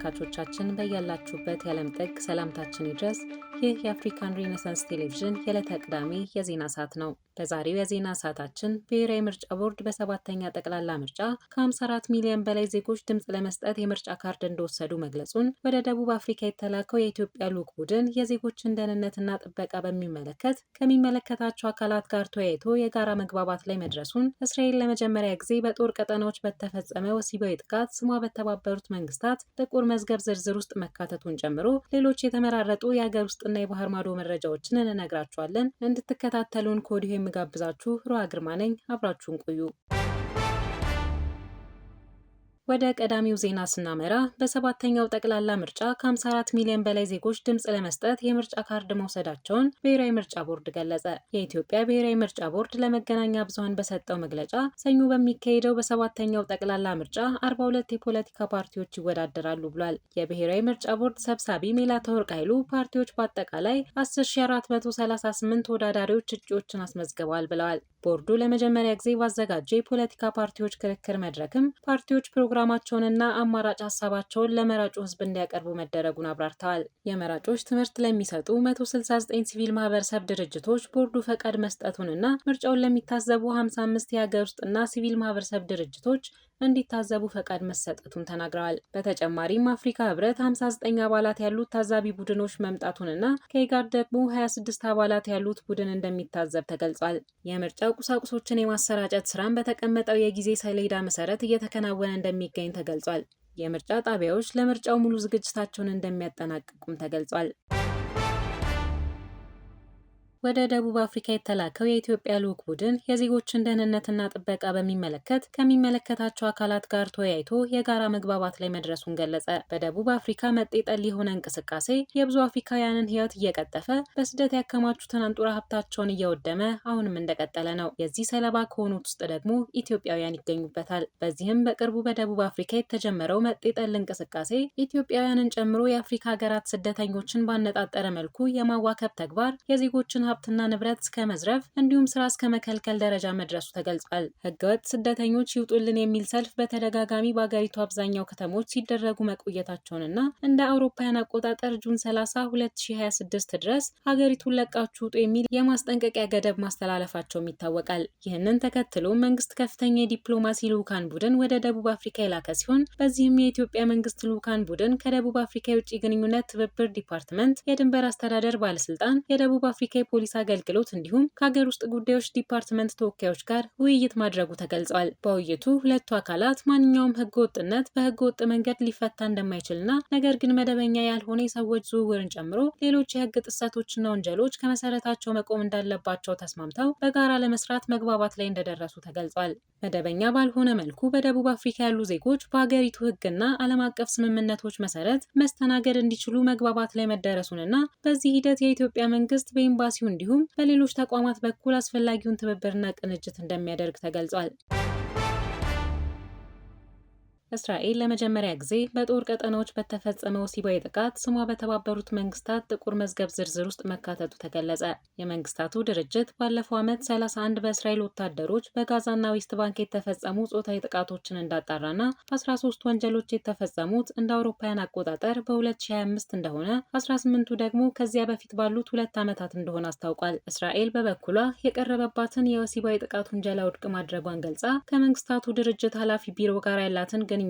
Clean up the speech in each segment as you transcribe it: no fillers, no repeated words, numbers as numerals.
ተመልካቾቻችን በያላችሁበት የዓለም ጥግ ሰላምታችን ይድረስ። ይህ የአፍሪካን ሪኔሳንስ ቴሌቪዥን የዕለተ ቅዳሜ የዜና ሰዓት ነው። በዛሬው የዜና ሰዓታችን ብሔራዊ ምርጫ ቦርድ በሰባተኛ ጠቅላላ ምርጫ ከ54 ሚሊዮን በላይ ዜጎች ድምፅ ለመስጠት የምርጫ ካርድ እንደወሰዱ መግለጹን፣ ወደ ደቡብ አፍሪካ የተላከው የኢትዮጵያ ልዑክ ቡድን የዜጎችን ደህንነትና ጥበቃ በሚመለከት ከሚመለከታቸው አካላት ጋር ተወያይቶ የጋራ መግባባት ላይ መድረሱን፣ እስራኤል ለመጀመሪያ ጊዜ በጦር ቀጠናዎች በተፈጸመ ወሲባዊ ጥቃት ስሟ በተባበሩት መንግስታት ጥቁር መዝገብ ዝርዝር ውስጥ መካተቱን ጨምሮ ሌሎች የተመራረጡ የሀገር ውስጥና የባህር ማዶ መረጃዎችን እንነግራችኋለን። እንድትከታተሉን ከወዲሁ የምጋብዛችሁ ሩዋ ግርማ ነኝ። አብራችሁን ቆዩ። ወደ ቀዳሚው ዜና ስናመራ በሰባተኛው ጠቅላላ ምርጫ ከ54 ሚሊዮን በላይ ዜጎች ድምፅ ለመስጠት የምርጫ ካርድ መውሰዳቸውን ብሔራዊ ምርጫ ቦርድ ገለጸ። የኢትዮጵያ ብሔራዊ ምርጫ ቦርድ ለመገናኛ ብዙሃን በሰጠው መግለጫ ሰኞ በሚካሄደው በሰባተኛው ጠቅላላ ምርጫ 42 የፖለቲካ ፓርቲዎች ይወዳደራሉ ብሏል። የብሔራዊ ምርጫ ቦርድ ሰብሳቢ ሜላትወርቅ ኃይሉ ፓርቲዎች በአጠቃላይ 10438 ተወዳዳሪዎች እጩዎችን አስመዝግበዋል ብለዋል። ቦርዱ ለመጀመሪያ ጊዜ ባዘጋጀው የፖለቲካ ፓርቲዎች ክርክር መድረክም ፓርቲዎች ፕሮግራማቸውንና አማራጭ ሀሳባቸውን ለመራጩ ሕዝብ እንዲያቀርቡ መደረጉን አብራርተዋል። የመራጮች ትምህርት ለሚሰጡ 169 ሲቪል ማህበረሰብ ድርጅቶች ቦርዱ ፈቃድ መስጠቱንና ምርጫውን ለሚታዘቡ 55 የሀገር ውስጥና ሲቪል ማህበረሰብ ድርጅቶች እንዲታዘቡ ፈቃድ መሰጠቱን ተናግረዋል። በተጨማሪም አፍሪካ ህብረት 59 አባላት ያሉት ታዛቢ ቡድኖች መምጣቱንና ከኢጋድ ደግሞ 26 አባላት ያሉት ቡድን እንደሚታዘብ ተገልጿል። የምርጫ ቁሳቁሶችን የማሰራጨት ስራም በተቀመጠው የጊዜ ሰሌዳ መሰረት እየተከናወነ እንደሚገኝ ተገልጿል። የምርጫ ጣቢያዎች ለምርጫው ሙሉ ዝግጅታቸውን እንደሚያጠናቅቁም ተገልጿል። ወደ ደቡብ አፍሪካ የተላከው የኢትዮጵያ ልዑክ ቡድን የዜጎችን ደህንነትና ጥበቃ በሚመለከት ከሚመለከታቸው አካላት ጋር ተወያይቶ የጋራ መግባባት ላይ መድረሱን ገለጸ። በደቡብ አፍሪካ መጤጠል የሆነ እንቅስቃሴ የብዙ አፍሪካውያንን ህይወት እየቀጠፈ በስደት ያከማቹትን አንጡራ ሀብታቸውን እያወደመ አሁንም እንደቀጠለ ነው። የዚህ ሰለባ ከሆኑት ውስጥ ደግሞ ኢትዮጵያውያን ይገኙበታል። በዚህም በቅርቡ በደቡብ አፍሪካ የተጀመረው መጤጠል እንቅስቃሴ ኢትዮጵያውያንን ጨምሮ የአፍሪካ ሀገራት ስደተኞችን ባነጣጠረ መልኩ የማዋከብ ተግባር የዜጎችን ሀብትና ንብረት እስከ መዝረፍ እንዲሁም ስራ እስከ መከልከል ደረጃ መድረሱ ተገልጿል። ህገወጥ ስደተኞች ይውጡልን የሚል ሰልፍ በተደጋጋሚ በአገሪቱ አብዛኛው ከተሞች ሲደረጉ መቆየታቸውንና እንደ አውሮፓውያን አቆጣጠር ጁን 30 2026 ድረስ ሀገሪቱን ለቃችሁ ውጡ የሚል የማስጠንቀቂያ ገደብ ማስተላለፋቸውም ይታወቃል። ይህንን ተከትሎ መንግስት ከፍተኛ የዲፕሎማሲ ልዑካን ቡድን ወደ ደቡብ አፍሪካ የላከ ሲሆን በዚህም የኢትዮጵያ መንግስት ልዑካን ቡድን ከደቡብ አፍሪካ የውጭ ግንኙነት ትብብር ዲፓርትመንት፣ የድንበር አስተዳደር ባለስልጣን፣ የደቡብ አፍሪካ የፖሊስ አገልግሎት እንዲሁም ከሀገር ውስጥ ጉዳዮች ዲፓርትመንት ተወካዮች ጋር ውይይት ማድረጉ ተገልጿል። በውይይቱ ሁለቱ አካላት ማንኛውም ህገወጥነት በህገወጥ መንገድ ሊፈታ እንደማይችልና ነገር ግን መደበኛ ያልሆነ የሰዎች ዝውውርን ጨምሮ ሌሎች የህግ ጥሰቶችና ወንጀሎች ከመሰረታቸው መቆም እንዳለባቸው ተስማምተው በጋራ ለመስራት መግባባት ላይ እንደደረሱ ተገልጿል። መደበኛ ባልሆነ መልኩ በደቡብ አፍሪካ ያሉ ዜጎች በሀገሪቱ ህግና ዓለም አቀፍ ስምምነቶች መሰረት መስተናገድ እንዲችሉ መግባባት ላይ መደረሱንና በዚህ ሂደት የኢትዮጵያ መንግስት በኤምባሲው እንዲሁም በሌሎች ተቋማት በኩል አስፈላጊውን ትብብርና ቅንጅት እንደሚያደርግ ተገልጿል። እስራኤል ለመጀመሪያ ጊዜ በጦር ቀጠናዎች በተፈጸመ ወሲባዊ ጥቃት ስሟ በተባበሩት መንግስታት ጥቁር መዝገብ ዝርዝር ውስጥ መካተቱ ተገለጸ። የመንግስታቱ ድርጅት ባለፈው ዓመት 31 በእስራኤል ወታደሮች በጋዛና ዌስት ባንክ የተፈጸሙ ጾታዊ ጥቃቶችን እንዳጣራና 13 ወንጀሎች የተፈጸሙት እንደ አውሮፓውያን አቆጣጠር በ2025 እንደሆነ 18ቱ ደግሞ ከዚያ በፊት ባሉት 2 ዓመታት እንደሆነ አስታውቋል። እስራኤል በበኩሏ የቀረበባትን የወሲባዊ ጥቃት ውንጀላ ውድቅ ማድረጓን ገልጻ ከመንግስታቱ ድርጅት ኃላፊ ቢሮ ጋር ያላትን ግንኙነት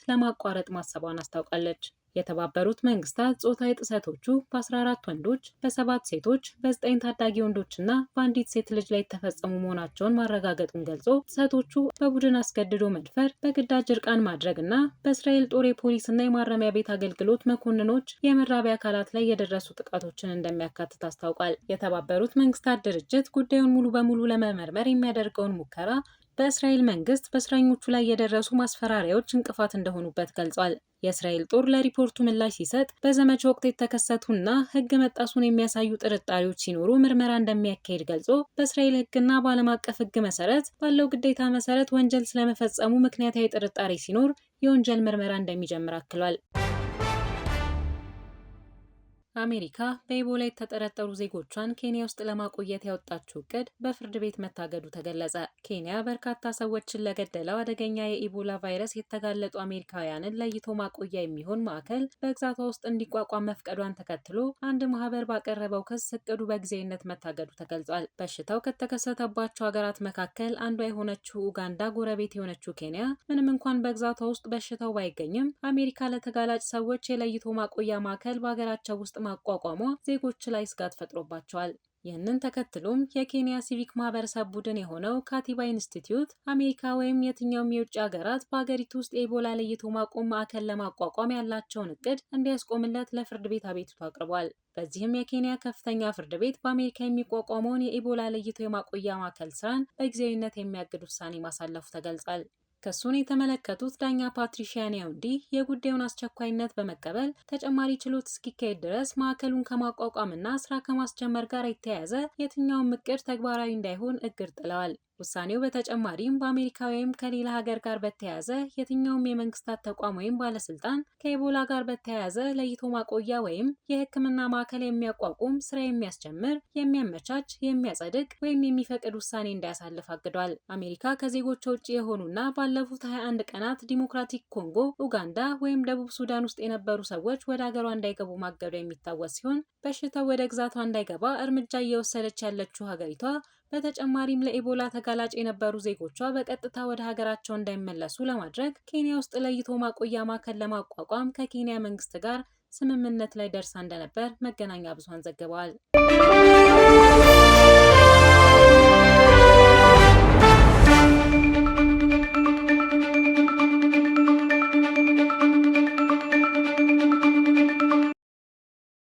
ለማቋረጥ ማሰቧን አስታውቃለች። የተባበሩት መንግስታት ጾታዊ ጥሰቶቹ በ14 ወንዶች፣ በ7 ሴቶች፣ በ9 ታዳጊ ወንዶችና በአንዲት ሴት ልጅ ላይ የተፈጸሙ መሆናቸውን ማረጋገጡን ገልጾ ጥሰቶቹ በቡድን አስገድዶ መድፈር፣ በግዳጅ እርቃን ማድረግና በእስራኤል ጦር የፖሊስና የማረሚያ ቤት አገልግሎት መኮንኖች የመራቢያ አካላት ላይ የደረሱ ጥቃቶችን እንደሚያካትት አስታውቋል። የተባበሩት መንግስታት ድርጅት ጉዳዩን ሙሉ በሙሉ ለመመርመር የሚያደርገውን ሙከራ በእስራኤል መንግስት በእስረኞቹ ላይ የደረሱ ማስፈራሪያዎች እንቅፋት እንደሆኑበት ገልጿል። የእስራኤል ጦር ለሪፖርቱ ምላሽ ሲሰጥ በዘመቻ ወቅት የተከሰቱና ህግ መጣሱን የሚያሳዩ ጥርጣሬዎች ሲኖሩ ምርመራ እንደሚያካሂድ ገልጾ በእስራኤል ህግና በዓለም አቀፍ ህግ መሰረት ባለው ግዴታ መሰረት ወንጀል ስለመፈጸሙ ምክንያታዊ ጥርጣሬ ሲኖር የወንጀል ምርመራ እንደሚጀምር አክሏል። አሜሪካ በኢቦላ የተጠረጠሩ ዜጎቿን ኬንያ ውስጥ ለማቆየት ያወጣችው እቅድ በፍርድ ቤት መታገዱ ተገለጸ። ኬንያ በርካታ ሰዎችን ለገደለው አደገኛ የኢቦላ ቫይረስ የተጋለጡ አሜሪካውያንን ለይቶ ማቆያ የሚሆን ማዕከል በግዛቷ ውስጥ እንዲቋቋም መፍቀዷን ተከትሎ አንድ ማህበር ባቀረበው ክስ እቅዱ በጊዜያዊነት መታገዱ ተገልጿል። በሽታው ከተከሰተባቸው ሀገራት መካከል አንዷ የሆነችው ኡጋንዳ ጎረቤት የሆነችው ኬንያ ምንም እንኳን በግዛቷ ውስጥ በሽታው ባይገኝም አሜሪካ ለተጋላጭ ሰዎች የለይቶ ማቆያ ማዕከል በሀገራቸው ውስጥ ማቋቋሟ ዜጎች ላይ ስጋት ፈጥሮባቸዋል። ይህንን ተከትሎም የኬንያ ሲቪክ ማህበረሰብ ቡድን የሆነው ካቲባ ኢንስቲትዩት አሜሪካ ወይም የትኛውም የውጭ ሀገራት በሀገሪቱ ውስጥ የኢቦላ ለይቶ ማቆም ማዕከል ለማቋቋም ያላቸውን እቅድ እንዲያስቆምለት ለፍርድ ቤት አቤቱታ አቅርቧል። በዚህም የኬንያ ከፍተኛ ፍርድ ቤት በአሜሪካ የሚቋቋመውን የኢቦላ ለይቶ የማቆያ ማዕከል ስራን በጊዜያዊነት የሚያግድ ውሳኔ ማሳለፉ ተገልጿል። ክሱን የተመለከቱት ዳኛ ፓትሪሺያ ኒያውንዲ የጉዳዩን አስቸኳይነት በመቀበል ተጨማሪ ችሎት እስኪካሄድ ድረስ ማዕከሉን ከማቋቋምና ስራ ከማስጀመር ጋር የተያያዘ የትኛውም እቅድ ተግባራዊ እንዳይሆን እግድ ጥለዋል። ውሳኔው በተጨማሪም በአሜሪካ ወይም ከሌላ ሀገር ጋር በተያያዘ የትኛውም የመንግስታት ተቋም ወይም ባለስልጣን ከኢቦላ ጋር በተያያዘ ለይቶ ማቆያ ወይም የሕክምና ማዕከል የሚያቋቁም፣ ስራ የሚያስጀምር፣ የሚያመቻች፣ የሚያጸድቅ ወይም የሚፈቅድ ውሳኔ እንዳያሳልፍ አግዷል። አሜሪካ ከዜጎቿ ውጭ የሆኑና ባለፉት 21 ቀናት ዲሞክራቲክ ኮንጎ፣ ኡጋንዳ ወይም ደቡብ ሱዳን ውስጥ የነበሩ ሰዎች ወደ ሀገሯ እንዳይገቡ ማገዷ የሚታወስ ሲሆን በሽታው ወደ ግዛቷ እንዳይገባ እርምጃ እየወሰደች ያለችው ሀገሪቷ በተጨማሪም ለኢቦላ ተጋላጭ የነበሩ ዜጎቿ በቀጥታ ወደ ሀገራቸው እንዳይመለሱ ለማድረግ ኬንያ ውስጥ ለይቶ ማቆያ ማዕከል ለማቋቋም ከኬንያ መንግስት ጋር ስምምነት ላይ ደርሳ እንደነበር መገናኛ ብዙሃን ዘግበዋል።